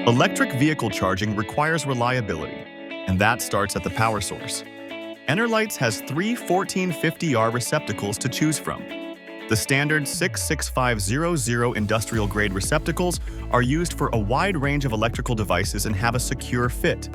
Electric vehicle charging requires reliability, and that starts at the power source. Enerlites has three 1450R receptacles to choose from. The standard 66500 industrial-grade receptacles are used for a wide range of electrical devices and have a secure fit.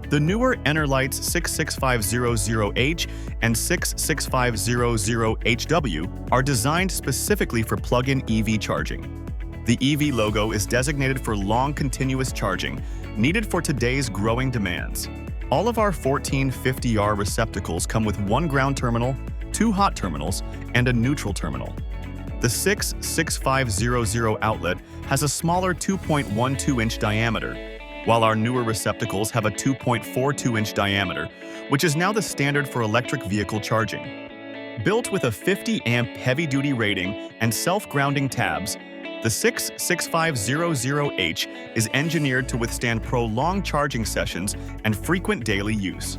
The newer Enerlites 66500H and 66500HW are designed specifically for plug-in EV charging. The EV logo is designated for long continuous charging, needed for today's growing demands. All of our 1450R receptacles come with one ground terminal, two hot terminals, and a neutral terminal. The 66500 outlet has a smaller 2.12-inch diameter, while our newer receptacles have a 2.42-inch diameter, which is now the standard for electric vehicle charging. Built with a 50-amp heavy-duty rating and self-grounding tabs, the 66500H is engineered to withstand prolonged charging sessions and frequent daily use.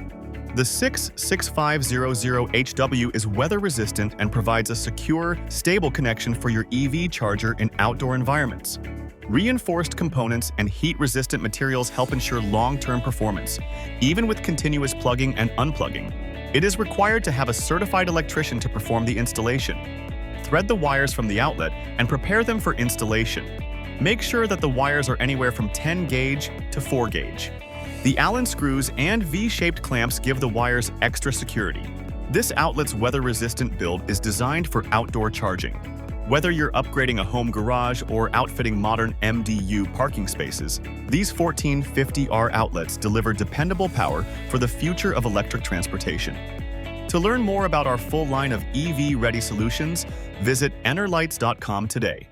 The 66500HW is weather-resistant and provides a secure, stable connection for your EV charger in outdoor environments. Reinforced components and heat-resistant materials help ensure long-term performance, even with continuous plugging and unplugging. It is required to have a certified electrician to perform the installation. Thread the wires from the outlet and prepare them for installation. Make sure that the wires are anywhere from 10 gauge to 4 gauge. The Allen screws and V-shaped clamps give the wires extra security. This outlet's weather-resistant build is designed for outdoor charging. Whether you're upgrading a home garage or outfitting modern MDU parking spaces, these 1450R outlets deliver dependable power for the future of electric transportation. To learn more about our full line of EV-ready solutions, visit Enerlites.com today.